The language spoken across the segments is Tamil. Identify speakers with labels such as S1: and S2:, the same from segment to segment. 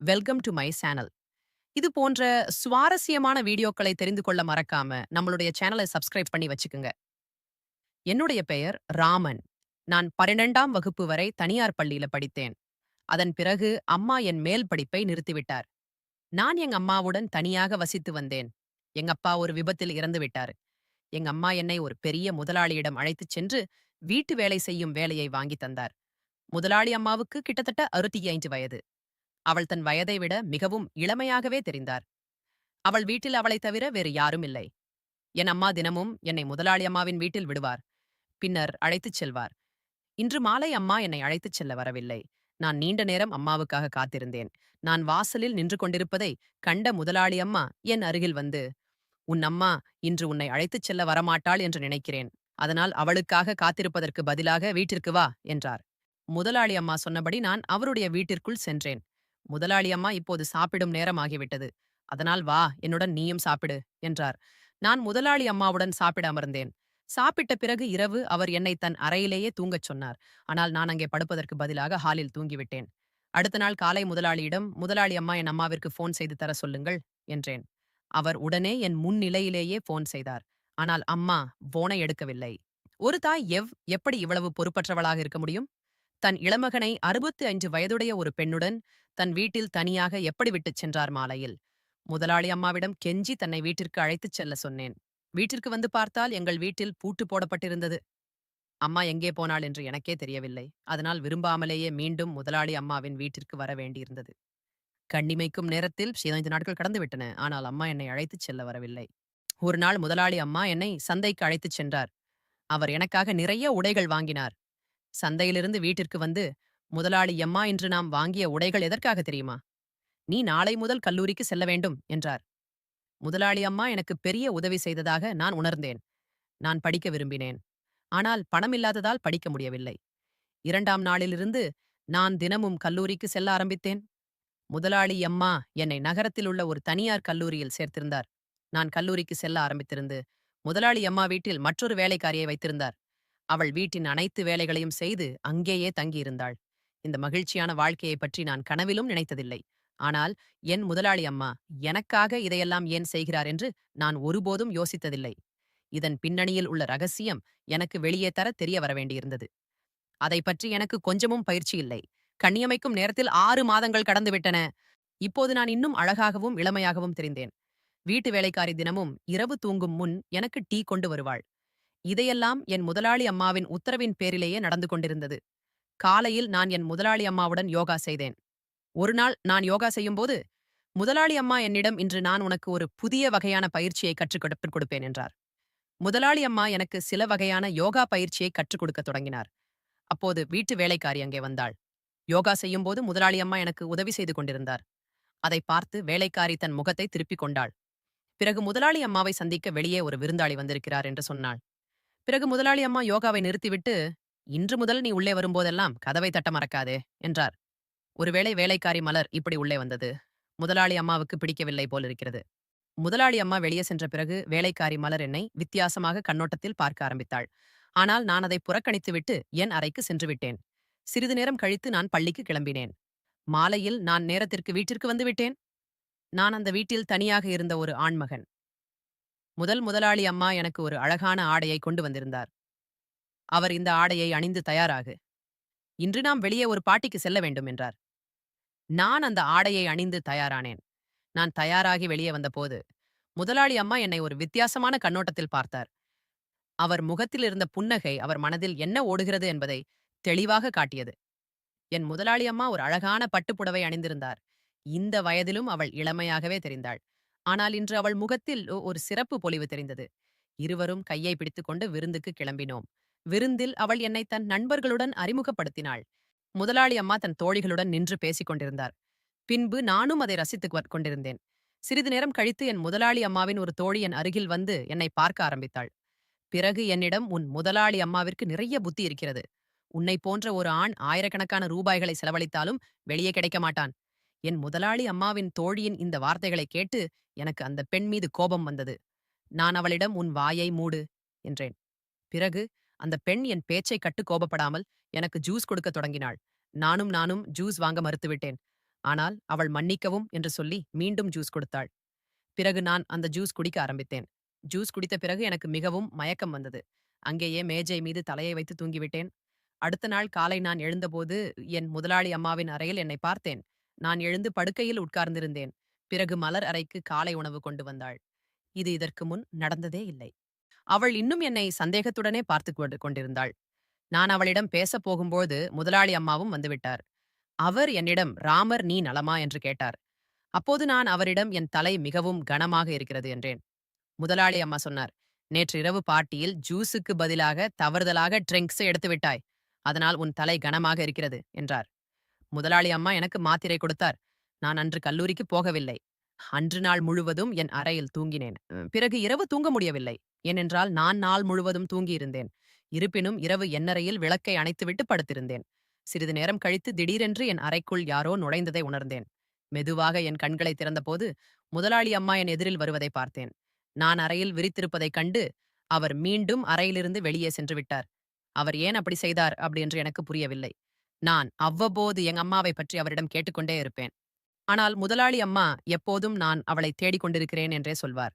S1: Welcome to my channel. இது போன்ற சுவாரஸ்யமான வீடியோக்களை தெரிந்து கொள்ள மறக்காம நம்மளுடைய சேனலை சப்ஸ்கிரைப் பண்ணி வச்சுக்குங்க. என்னுடைய பெயர் ராமன். நான் 12ஆம் வகுப்பு வரை தனியார் பள்ளியில படித்தேன். அதன் பிறகு அம்மா என் மேல் படிப்பை நிறுத்திவிட்டார். நான் எங்க அம்மாவுடன் தனியாக வசித்து வந்தேன். எங்க அப்பா ஒரு விபத்தில் இறந்து விட்டாரு. எங்க அம்மா என்னை ஒரு பெரிய முதலாளியிடம் அழைத்துச் சென்று வீட்டு வேலை செய்யும் வேலையை வாங்கி தந்தார். முதலாளி அம்மாவுக்கு கிட்டத்தட்ட 65 வயது. அவள் தன் வயதை விட மிகவும் இளமையாகவே தெரிந்தார். அவள் வீட்டில் அவளைத் தவிர வேறு யாரும் இல்லை. என் அம்மா தினமும் என்னை முதலாளி அம்மாவின் வீட்டில் விடுவார். பின்னர் அழைத்துச் செல்வார். இன்று மாலை அம்மா என்னை அழைத்துச் செல்ல வரவில்லை. நான் நீண்ட நேரம் அம்மாவுக்காக காத்திருந்தேன். நான் வாசலில் நின்று கொண்டிருப்பதை கண்ட முதலாளி அம்மா என் அருகில் வந்து, "உன் அம்மா இன்று உன்னை அழைத்துச் செல்ல வரமாட்டாள் என்று நினைக்கிறேன். அதனால் அவளுக்காக காத்திருப்பதற்கு பதிலாக வீட்டிற்கு வா" என்றார். முதலாளி அம்மா சொன்னபடி நான் அவருடைய வீட்டிற்குள் சென்றேன். முதலாளி அம்மா இப்போது சாப்பிடும் நேரம் ஆகிவிட்டது. அதனால் வா, என்னுடன் நீயும் சாப்பிடு என்றார். நான் முதலாளி அம்மாவுடன் சாப்பிட அமர்ந்தேன். சாப்பிட்ட பிறகு இரவு அவர் என்னை தன் அறையிலேயே தூங்கச் சொன்னார். ஆனால் நான் அங்கே படுப்பதற்கு பதிலாக ஹாலில் தூங்கிவிட்டேன். அடுத்த நாள் காலை முதலாளியிடம், முதலாளி அம்மா என் அம்மாவிற்கு போன் செய்து தர சொல்லுங்கள் என்றேன். அவர் உடனே என் முன்னிலையிலேயே போன் செய்தார். ஆனால் அம்மா போனை எடுக்கவில்லை. ஒரு தாய் எப்படி இவ்வளவு பொறுப்பற்றவளாக இருக்க முடியும்? தன் இளமகனை 65 வயதுடைய ஒரு பெண்ணுடன் தன் வீட்டில் தனியாக எப்படி விட்டுச் சென்றார் மாலையில். முதலாளி அம்மாவிடம் கெஞ்சி தன்னை வீட்டிற்கு அழைத்துச் செல்ல சொன்னேன். வீட்டிற்கு வந்து பார்த்தால் எங்கள் வீட்டில் பூட்டு போடப்பட்டிருந்தது. அம்மா எங்கே போனாள் என்று எனக்கே தெரியவில்லை. அதனால் விரும்பாமலேயே மீண்டும் முதலாளி அம்மாவின் வீட்டிற்கு வர வேண்டியிருந்தது. கண்ணிமைக்கும் நேரத்தில் 15 நாட்கள் கடந்துவிட்டன. ஆனால் அம்மா என்னை அழைத்துச் செல்ல வரவில்லை. ஒரு நாள் முதலாளி அம்மா என்னை சந்தைக்கு அழைத்துச் சென்றார். அவர் எனக்காக நிறைய உடைகள் வாங்கினார். சந்தையிலிருந்து வீட்டிற்கு வந்து, "முதலாளி அம்மா, இன்று நாம் வாங்கிய உடைகள் எதற்காக தெரியுமா? நீ நாளை முதல் கல்லூரிக்கு செல்ல வேண்டும்" என்றார். முதலாளி அம்மா எனக்கு பெரிய உதவி செய்ததாக நான் உணர்ந்தேன். நான் படிக்க விரும்பினேன். ஆனால் பணம் இல்லாததால் படிக்க முடியவில்லை. 2ஆம் நாளிலிருந்து நான் தினமும் கல்லூரிக்கு செல்ல ஆரம்பித்தேன். முதலாளி அம்மா என்னை நகரத்தில் உள்ள ஒரு தனியார் கல்லூரியில் சேர்த்திருந்தார். நான் கல்லூரிக்கு செல்ல ஆரம்பித்திருந்து, முதலாளி அம்மா வீட்டில் மற்றொரு வேலைக்காரியை வைத்திருந்தார். அவள் வீட்டின் அனைத்து வேலைகளையும் செய்து அங்கேயே தங்கியிருந்தாள். இந்த மகிழ்ச்சியான வாழ்க்கையைப் பற்றி நான் கனவிலும் நினைத்ததில்லை. ஆனால் என் முதலாளி அம்மா எனக்காக இதையெல்லாம் ஏன் செய்கிறார் என்று நான் ஒருபோதும் யோசித்ததில்லை. இதன் பின்னணியில் உள்ள ரகசியம் எனக்கு வெளியே தர தெரிய வரவேண்டியிருந்தது. அதை பற்றி எனக்கு கொஞ்சமும் பயிற்சி இல்லை. கண்ணியமைக்கும் நேரத்தில் 6 மாதங்கள் கடந்துவிட்டன. இப்போது நான் இன்னும் அழகாகவும் இளமையாகவும் தெரிந்தேன். வீட்டு வேலைக்காரி தினமும் இரவு தூங்கும் முன் எனக்கு டீ கொண்டு வருவாள். இதையெல்லாம் என் முதலாளி அம்மாவின் உத்தரவின் பேரிலேயே நடந்து கொண்டிருந்தது. காலையில் நான் என் முதலாளி அம்மாவுடன் யோகா செய்தேன். ஒரு நாள் நான் யோகா செய்யும்போது, முதலாளி அம்மா என்னிடம், "இன்று நான் உனக்கு ஒரு புதிய வகையான பயிற்சியை கற்றுக் கொடுப்பேன்" என்றார். முதலாளி அம்மா எனக்கு சில வகையான யோகா பயிற்சியை கற்றுக் கொடுக்கத் தொடங்கினார். அப்போது வீட்டு வேலைக்காரி அங்கே வந்தாள். யோகா செய்யும்போது முதலாளி அம்மா எனக்கு உதவி செய்து கொண்டிருந்தார். அதை பார்த்து வேலைக்காரி தன் முகத்தை திருப்பிக் கொண்டாள். பிறகு முதலாளி அம்மாவை சந்திக்க வெளியே ஒரு விருந்தாளி வந்திருக்கிறார் என்று சொன்னாள். பிறகு முதலாளி அம்மா யோகாவை நிறுத்திவிட்டு, "இன்று முதல் நீ உள்ளே வரும்போதெல்லாம் கதவை தட்ட மறக்காதே" என்றார். ஒருவேளை வேலைக்காரி மலர் இப்படி உள்ளே வந்தது. முதலாளி அம்மாவுக்கு பிடிக்கவில்லை போலிருக்கிறது. முதலாளி அம்மா வெளியே சென்ற பிறகு வேலைக்காரி மலர் என்னை வித்தியாசமாக கண்ணோட்டத்தில் பார்க்க ஆரம்பித்தாள். ஆனால் நான் அதை புறக்கணித்துவிட்டு என் அறைக்கு சென்று விட்டேன். சிறிது நேரம் கழித்து நான் பள்ளிக்கு கிளம்பினேன். மாலையில் நான் நேரத்திற்கு வீட்டிற்கு வந்து விட்டேன். நான் அந்த வீட்டில் தனியாக இருந்த ஒரு ஆண்மகன். முதலாளி அம்மா எனக்கு ஒரு அழகான ஆடையை கொண்டு வந்திருந்தார். அவர், "இந்த ஆடையை அணிந்து தயாராகு. இன்று நாம் வெளியே ஒரு பாட்டிக்கு செல்ல வேண்டும்" என்றார். நான் அந்த ஆடையை அணிந்து தயாரானேன். நான் தயாராகி வெளியே வந்தபோது, முதலாளி அம்மா என்னை ஒரு வித்தியாசமான கண்ணோட்டத்தில் பார்த்தார். அவர் முகத்தில் இருந்த புன்னகை அவர் மனதில் என்ன ஓடுகிறது என்பதை தெளிவாக காட்டியது. என் முதலாளி அம்மா ஒரு அழகான பட்டுப்புடவை அணிந்திருந்தார். இந்த வயதிலும் அவள் இளமையாகவே தெரிந்தாள். ஆனால் இன்று அவள் முகத்தில் ஒரு சிறப்பு பொலிவு தெரிந்தது. இருவரும் கையை பிடித்துக்கொண்டு விருந்துக்கு கிளம்பினோம். விருந்தில் அவள் என்னை தன் நண்பர்களுடன் அறிமுகப்படுத்தினாள். முதலாளி அம்மா தன் தோழிகளுடன் நின்று பேசிக் கொண்டிருந்தார். பின்பு நானும் அதை ரசித்துக் கொண்டிருந்தேன். சிறிது நேரம் கழித்து என் முதலாளி அம்மாவின் ஒரு தோழி என் அருகில் வந்து என்னை பார்க்க ஆரம்பித்தாள். பிறகு என்னிடம், "உன் முதலாளி அம்மாவிற்கு நிறைய புத்தி இருக்கிறது. உன்னைப் போன்ற ஒரு ஆண் ஆயிரக்கணக்கான ரூபாய்களை செலவழித்தாலும் வெளியே கிடைக்க மாட்டான்." என் முதலாளி அம்மாவின் தோழியின் இந்த வார்த்தைகளை கேட்டு எனக்கு அந்த பெண் மீது கோபம் வந்தது. நான் அவளிடம், "உன் வாயை மூடு" என்றேன். பிறகு அந்த பெண் என் பேச்சை கட்டு கோபப்படாமல் எனக்கு ஜூஸ் கொடுக்கத் தொடங்கினாள். நானும் ஜூஸ் வாங்க மறுத்துவிட்டேன். ஆனால் அவள் மன்னிக்கவும் என்று சொல்லி மீண்டும் ஜூஸ் கொடுத்தாள். பிறகு நான் அந்த ஜூஸ் குடிக்க ஆரம்பித்தேன். ஜூஸ் குடித்த பிறகு எனக்கு மிகவும் மயக்கம் வந்தது. அங்கேயே மேஜை மீது தலையை வைத்து தூங்கிவிட்டேன். அடுத்த நாள் காலை நான் எழுந்தபோது என் முதலாளி அம்மாவின் அறையில் என்னை பார்த்தேன். நான் எழுந்து படுக்கையில் உட்கார்ந்திருந்தேன். பிறகு மலர் அறைக்கு காலை உணவு கொண்டு வந்தாள். இது இதற்கு முன் நடந்ததே இல்லை. அவள் இன்னும் என்னை சந்தேகத்துடனே பார்த்து கொண்டிருந்தாள். நான் அவளிடம் பேசப் போகும்போது முதலாளி அம்மாவும் வந்துவிட்டார். அவர் என்னிடம், "ராமர், நீ நலமா?" என்று கேட்டார். அப்போது நான் அவரிடம், "என் தலை மிகவும் கனமாக இருக்கிறது" என்றேன். முதலாளி அம்மா சொன்னார், "நேற்று இரவு பார்ட்டியில் ஜூஸுக்கு பதிலாக தவறுதலாக ட்ரிங்க்ஸ் எடுத்து விட்டாய். அதனால் உன் தலை கனமாக இருக்கிறது" என்றார். முதலாளி அம்மா எனக்கு மாத்திரை கொடுத்தார். நான் அன்று கல்லூரிக்கு போகவில்லை. அன்று நாள் முழுவதும் என் அறையில் தூங்கினேன். பிறகு இரவு தூங்க முடியவில்லை. ஏனென்றால் நான் நாள் முழுவதும் தூங்கியிருந்தேன். இருப்பினும் இரவு எண்ணறையில் விளக்கை அணைத்துவிட்டு படுத்திருந்தேன். சிறிது நேரம் கழித்து திடீரென்று என் அறைக்குள் யாரோ நுழைந்ததை உணர்ந்தேன். மெதுவாக என் கண்களை திறந்தபோது முதலாளி அம்மா என் எதிரில் வருவதை பார்த்தேன். நான் அறையில் விரித்திருப்பதைக் கண்டு அவர் மீண்டும் அறையிலிருந்து வெளியே சென்று விட்டார். அவர் ஏன் அப்படி செய்தார் அப்படி என்று எனக்கு புரியவில்லை. நான் அவ்வப்போது எங்க அம்மாவை பற்றி அவரிடம் கேட்டுக்கொண்டே இருப்பேன். ஆனால் முதலாளி அம்மா எப்போதும் நான் அவளை தேடிக் கொண்டிருக்கிறேன் என்றே சொல்வார்.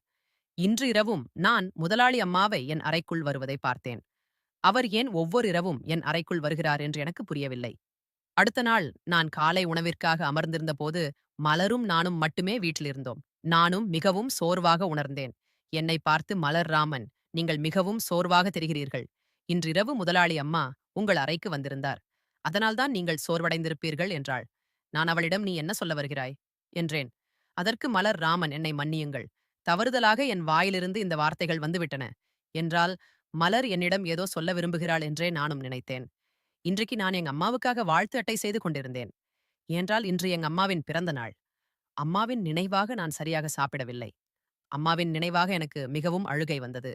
S1: இன்று இரவும் நான் முதலாளி அம்மாவை என் அறைக்குள் வருவதை பார்த்தேன். அவர் ஏன் ஒவ்வொரு இரவும் என் அறைக்குள் வருகிறார் என்று எனக்கு புரியவில்லை. அடுத்த நாள் நான் காலை உணவிற்காக அமர்ந்திருந்த போது மலரும் நானும் மட்டுமே வீட்டில் இருந்தோம். நானும் மிகவும் சோர்வாக உணர்ந்தேன். என்னை பார்த்து, "மலர், ராமன், நீங்கள் மிகவும் சோர்வாக தெரிகிறீர்கள். இன்றிரவு முதலாளி அம்மா உங்கள் அறைக்கு வந்திருந்தார். அதனால்தான் நீங்கள் சோர்வடைந்திருப்பீர்கள்" என்றாள். நான் அவளிடம், "நீ என்ன சொல்ல வருகிறாய்?" என்றேன். அதற்கு மலர், "ராமன், என்னை மன்னியுங்கள். தவறுதலாக என் வாயிலிருந்து இந்த வார்த்தைகள் வந்துவிட்டன" என்றால். மலர் என்னிடம் ஏதோ சொல்ல விரும்புகிறாள் என்றே நானும் நினைத்தேன். இன்றைக்கு நான் எங்க அம்மாவுக்காக வாழ்த்து அட்டை செய்து கொண்டிருந்தேன். ஏனென்றால் இன்று எங்க அம்மாவின் பிறந்த நாள். அம்மாவின் நினைவாக நான் சரியாக சாப்பிடவில்லை. அம்மாவின் நினைவாக எனக்கு மிகவும் அழுகை வந்தது.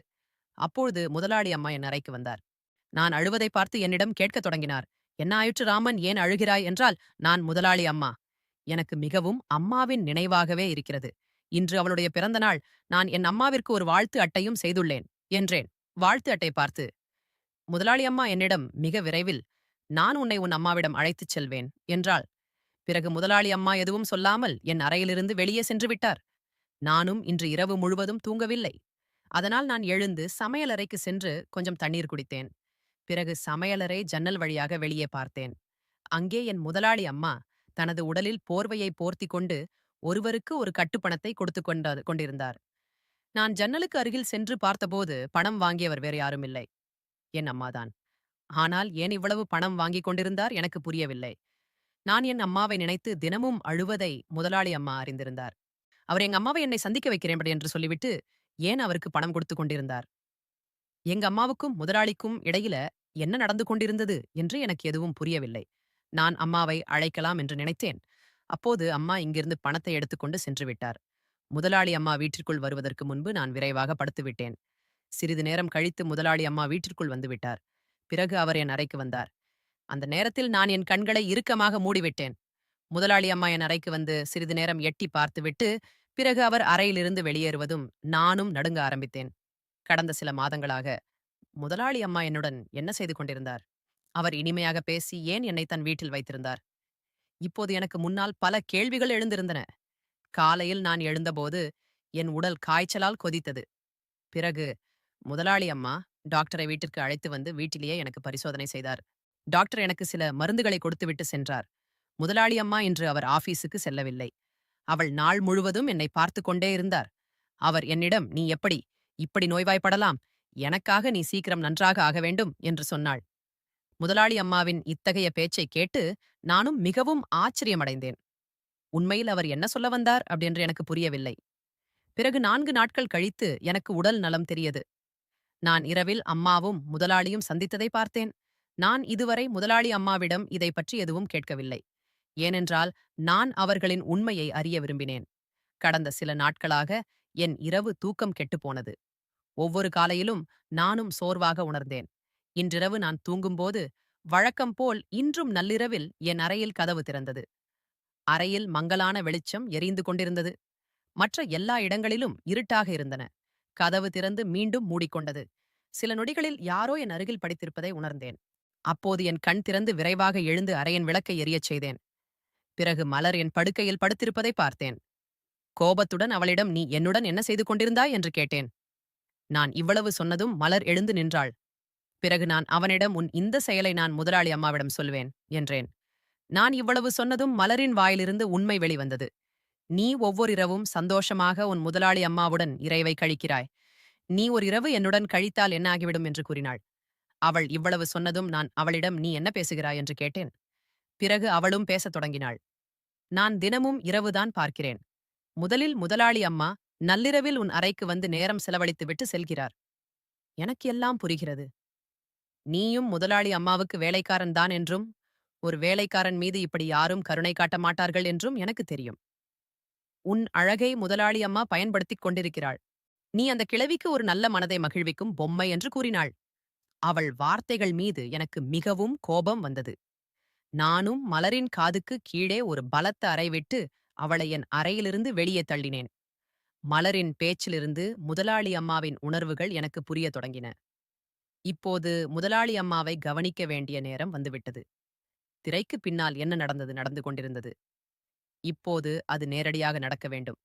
S1: அப்பொழுது முதலாளி அம்மா என் அறைக்கு வந்தார். நான் அழுவதை பார்த்து என்னிடம் கேட்கத் தொடங்கினார். "என்ன ஆயிற்று ராமன், ஏன் அழுகிறாய்?" என்றால். நான், "முதலாளி அம்மா, எனக்கு மிகவும் அம்மாவின் நினைவாகவே இருக்கிறது. இன்று அவளுடைய பிறந்த நாள். நான் என் அம்மாவிற்கு ஒரு வாழ்த்து அட்டையும் செய்துள்ளேன்" என்றேன். வாழ்த்து அட்டை பார்த்து முதலாளி அம்மா என்னிடம், "மிக விரைவில் நான் உன்னை உன் அம்மாவிடம் அழைத்துச் செல்வேன்" என்றாள். பிறகு முதலாளி அம்மா எதுவும் சொல்லாமல் என் அறையிலிருந்து வெளியே சென்று விட்டார். நானும் இன்று இரவு முழுவதும் தூங்கவில்லை. அதனால் நான் எழுந்து சமையலறைக்கு சென்று கொஞ்சம் தண்ணீர் குடித்தேன். பிறகு சமையலறை ஜன்னல் வழியாக வெளியே பார்த்தேன். அங்கே என் முதலாளி அம்மா தனது உடலில் போர்வையை போர்த்திக் கொண்டு ஒருவருக்கு ஒரு கட்டுப்பணத்தை கொடுத்து கொண்டிருந்தார். நான் ஜன்னலுக்கு அருகில் சென்று பார்த்தபோது பணம் வாங்கியவர் வேறு யாரும் இல்லை, என் அம்மாதான். ஆனால் ஏன் இவ்வளவு பணம் வாங்கிக் கொண்டிருந்தார் எனக்கு புரியவில்லை. நான் என் அம்மாவை நினைத்து தினமும் அழுவதை முதலாளி அம்மா அறிந்திருந்தார். அவர் எங்க அம்மாவை என்னை சந்திக்க வைக்கிறேன் என்று சொல்லிவிட்டு ஏன் அவருக்கு பணம் கொடுத்து கொண்டிருந்தார்? எங்க அம்மாவுக்கும் முதலாளிக்கும் இடையில என்ன நடந்து கொண்டிருந்தது என்று எனக்கு எதுவும் புரியவில்லை. நான் அம்மாவை அழைக்கலாம் என்று நினைத்தேன். அப்போது அம்மா இங்கிருந்து பணத்தை எடுத்துக்கொண்டு சென்று விட்டார். முதலாளி அம்மா வீட்டிற்குள் வருவதற்கு முன்பு நான் விரைவாக படுத்துவிட்டேன். சிறிது நேரம் கழித்து முதலாளி அம்மா வீட்டிற்குள் வந்து விட்டார். பிறகு அவர் என் அறைக்கு வந்தார். அந்த நேரத்தில் நான் என் கண்களை இறுக்கமாக மூடிவிட்டேன். முதலாளி அம்மா என் அறைக்கு வந்து சிறிது நேரம் எட்டி பார்த்துவிட்டு பிறகு அவர் அறையிலிருந்து வெளியேறுவதும் நானும் நடுங்க ஆரம்பித்தேன். கடந்த சில மாதங்களாக முதலாளி அம்மா என்னுடன் என்ன செய்து கொண்டிருந்தார்? அவர் இனிமையாக பேசி ஏன் என்னை தன் வீட்டில் வைத்திருந்தார்? இப்போது எனக்கு முன்னால் பல கேள்விகள் எழுந்திருந்தன. காலையில் நான் எழுந்தபோது என் உடல் காய்ச்சலால் கொதித்தது. பிறகு முதலாளி அம்மா டாக்டரை வீட்டிற்கு அழைத்து வந்து வீட்டிலேயே எனக்கு பரிசோதனை செய்தார். டாக்டர் எனக்கு சில மருந்துகளை கொடுத்துவிட்டு சென்றார். முதலாளி அம்மா இன்று அவர் ஆபீஸுக்கு செல்லவில்லை. அவள் நாள் முழுவதும் என்னை பார்த்து கொண்டே இருந்தார். அவர் என்னிடம், "நீ எப்படி இப்படி நோய்வாய்ப்படலாம்? எனக்காக நீ சீக்கிரம் நன்றாக ஆக வேண்டும்" என்று சொன்னாள். முதலாளி அம்மாவின் இத்தகைய பேச்சைக் கேட்டு நானும் மிகவும் ஆச்சரியமடைந்தேன். உண்மையில் அவர் என்ன சொல்ல வந்தார் அப்படியென்று எனக்கு புரியவில்லை. பிறகு 4 நாட்கள் கழித்து எனக்கு உடல் நலம் தெரியது. நான் இரவில் அம்மாவும் முதலாளியும் சந்தித்ததை பார்த்தேன். நான் இதுவரை முதலாளி அம்மாவிடம் இதை பற்றி எதுவும் கேட்கவில்லை. ஏனென்றால் நான் அவர்களின் உண்மையை அறிய விரும்பினேன். கடந்த சில நாட்களாக என் இரவு தூக்கம் கெட்டுப்போனது. ஒவ்வொரு காலையிலும் நானும் சோர்வாக உணர்ந்தேன். இன்றிரவு நான் தூங்கும்போது வழக்கம் போல் இன்றும் நள்ளிரவில் என் அறையில் கதவு திறந்தது. அறையில் மங்கலான வெளிச்சம் எரிந்து கொண்டிருந்தது. மற்ற எல்லா இடங்களிலும் இருட்டாக இருந்தன. கதவு திறந்து மீண்டும் மூடிக்கொண்டது. சில நொடிகளில் யாரோ என் அருகில் படித்திருப்பதை உணர்ந்தேன். அப்போது என் கண் திறந்து விரைவாக எழுந்து அறையின் விளக்கை எரியச் செய்தேன். பிறகு மலர் என் படுக்கையில் படுத்திருப்பதை பார்த்தேன். கோபத்துடன் அவளிடம், நீ என்னுடன் என்ன செய்து கொண்டிருந்தாய் என்று கேட்டேன். நான் இவ்வளவு சொன்னதும் மலர் எழுந்து நின்றாள். பிறகு நான் அவனிடம், உன் இந்த செயலை நான் முதலாளி அம்மாவிடம் சொல்வேன் என்றேன். நான் இவ்வளவு சொன்னதும் மலரின் வாயிலிருந்து உண்மை வெளிவந்தது. நீ ஒவ்வொரு இரவும் சந்தோஷமாக உன் முதலாளி அம்மாவுடன் இரவை கழிக்கிறாய். நீ ஒரு இரவு என்னுடன் கழித்தால் என்ன ஆகிவிடும் என்று கூறினாள். அவள் இவ்வளவு சொன்னதும் நான் அவளிடம், நீ என்ன பேசுகிறாய் என்று கேட்டேன். பிறகு அவளும் பேசத் தொடங்கினாள். நான் தினமும் இரவுதான் பார்க்கிறேன். முதலில் முதலாளி அம்மா நள்ளிரவில் உன் அறைக்கு வந்து நேரம் செலவழித்துவிட்டு செல்கிறார். எனக்கு எல்லாம் புரிகிறது. நீயும் முதலாளி அம்மாவுக்கு வேலைக்காரன் தான் என்றும், ஒரு வேலைக்காரன் மீது இப்படி யாரும் கருணை காட்ட மாட்டார்கள் என்றும் எனக்கு தெரியும். உன் அழகை முதலாளி அம்மா பயன்படுத்திக் கொண்டிருக்கிறாள். நீ அந்த கிழவிக்கு ஒரு நல்ல மனதை மகிழ்விக்கும் பொம்மை என்று கூறினாள். அவள் வார்த்தைகள் மீது எனக்கு மிகவும் கோபம் வந்தது. நானும் மலரின் காதுக்கு கீழே ஒரு பலத்த அறை விட்டு அவளை என் அறையிலிருந்து வெளியே தள்ளினேன். மலரின் பேச்சிலிருந்து முதலாளி அம்மாவின் உணர்வுகள் எனக்கு புரியத் தொடங்கின. இப்போது முதலாளி அம்மாவை கவனிக்க வேண்டிய நேரம் வந்துவிட்டது. திரைக்கு பின்னால் என்ன நடந்து கொண்டிருந்தது. இப்போது அது நேரடியாக நடக்க வேண்டும்.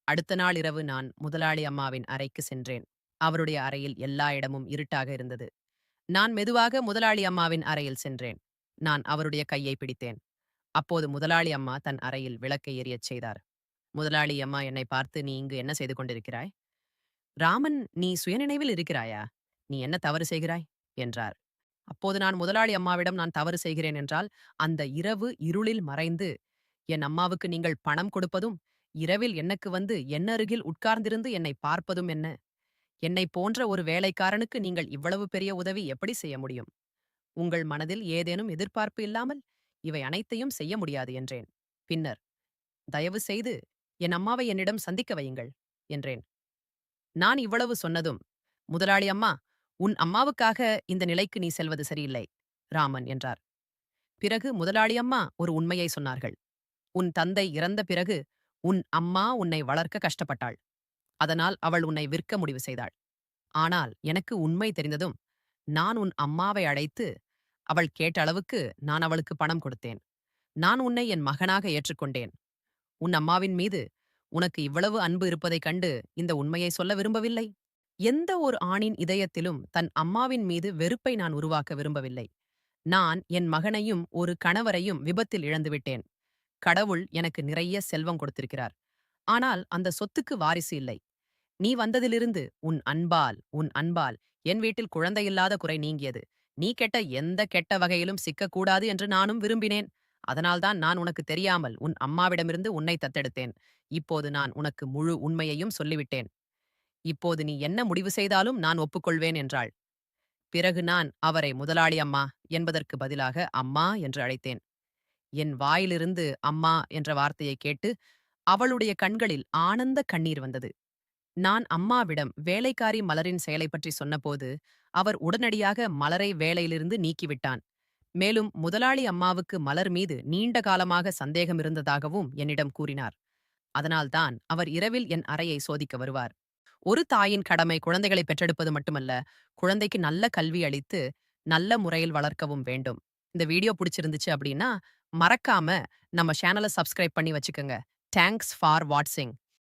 S1: அடுத்த நாள் இரவு நான் முதலாளி அம்மாவின் அறைக்கு சென்றேன். அவருடைய அறையில் எல்லா இடமும் இருட்டாக இருந்தது. நான் மெதுவாக முதலாளி அம்மாவின் அறையில் சென்றேன். நான் அவருடைய கையை பிடித்தேன். அப்போது முதலாளி அம்மா தன் அறையில் விளக்கை எரியச் செய்தார். முதலாளி அம்மா என்னை பார்த்து, நீ இங்கு என்ன செய்து கொண்டிருக்கிறாய்? ராமன், நீ சுயநினைவில் இருக்கிறாயா? நீ என்ன தவறு செய்கிறாய் என்றார். அப்போது நான் முதலாளி அம்மாவிடம், நான் தவறு செய்கிறேன் என்றால், அந்த இரவு இருளில் மறைந்து என் அம்மாவுக்கு நீங்கள் பணம் கொடுப்பதும், இரவில் எனக்கு வந்து என் அருகில் உட்கார்ந்திருந்து என்னை பார்ப்பதும் என்ன? என்னை போன்ற ஒரு வேலைக்காரனுக்கு நீங்கள் இவ்வளவு பெரிய உதவி எப்படி செய்ய முடியும்? உங்கள் மனதில் ஏதேனும் எதிர்பார்ப்பு இல்லாமல் இவை அனைத்தையும் செய்ய முடியாது என்றேன். பின்னர், தயவு செய்து என் அம்மாவை என்னிடம் சந்திக்க வையுங்கள் என்றேன். நான் இவ்வளவு சொன்னதும், முதலாளி அம்மா, உன் அம்மாவுக்காக இந்த நிலைக்கு நீ செல்வது சரியில்லை, ராமன் என்றார். பிறகு முதலாளி அம்மா ஒரு உண்மையை சொன்னார்கள். உன் தந்தை இறந்த பிறகு உன் அம்மா உன்னை வளர்க்க கஷ்டப்பட்டாள். அதனால் அவள் உன்னை விற்க முடிவு செய்தாள். ஆனால் எனக்கு உண்மை தெரிந்ததும், நான் உன் அம்மாவை அழைத்து, அவள் கேட்ட அளவுக்கு நான் அவளுக்கு பணம் கொடுத்தேன். நான் உன்னை என் மகனாக ஏற்றுக்கொண்டேன். உன் அம்மாவின் மீது உனக்கு இவ்வளவு அன்பு இருப்பதைக் கண்டு இந்த உண்மையை சொல்ல விரும்பவில்லை. எந்த ஒரு ஆணின் இதயத்திலும் தன் அம்மாவின் மீது வெறுப்பை நான் உருவாக்க விரும்பவில்லை. நான் என் மகனையும் ஒரு கணவரையும் விபத்தில் இழந்துவிட்டேன். கடவுள் எனக்கு நிறைய செல்வம் கொடுத்திருக்கிறார். ஆனால் அந்த சொத்துக்கு வாரிசு இல்லை. நீ வந்ததிலிருந்து உன் அன்பால் என் வீட்டில் குழந்தையில்லாத குறை நீங்கியது. நீ கெட்ட எந்த கெட்ட வகையிலும் சிக்கக்கூடாது என்று நானும் விரும்பினேன். அதனால்தான் நான் உனக்கு தெரியாமல் உன் அம்மாவிடமிருந்து உன்னை தத்தெடுத்தேன். இப்போது நான் உனக்கு முழு உண்மையையும் சொல்லிவிட்டேன். இப்போது நீ என்ன முடிவு செய்தாலும் நான் ஒப்புக்கொள்வேன் என்றாள். பிறகு நான் அவரை முதலாளி அம்மா என்பதற்கு பதிலாக அம்மா என்று அழைத்தேன். என் வாயிலிருந்து அம்மா என்ற வார்த்தையை கேட்டு அவளுடைய கண்களில் ஆனந்த கண்ணீர் வந்தது. நான் அம்மாவிடம் வேலைக்காரி மலரின் செயலை பற்றி சொன்னபோது அவர் உடனடியாக மலரை வேலையிலிருந்து நீக்கிவிட்டான். மேலும் முதலாளி அம்மாவுக்கு மலர் மீது நீண்ட காலமாக சந்தேகம் இருந்ததாகவும் என்னிடம் கூறினார். அதனால்தான் அவர் இரவில் என் அறையை சோதிக்க வருவார். ஒரு தாயின் கடமை குழந்தைகளை பெற்றெடுப்பது மட்டுமல்ல, குழந்தைக்கு நல்ல கல்வி அளித்து நல்ல முறையில் வளர்க்கவும் வேண்டும். இந்த வீடியோ பிடிச்சிருந்துச்சு அப்படின்னா மறக்காம நம்ம சேனலை சப்ஸ்கிரைப் பண்ணி வச்சுக்கோங்க. தேங்க்ஸ் ஃபார் வாட்சிங்.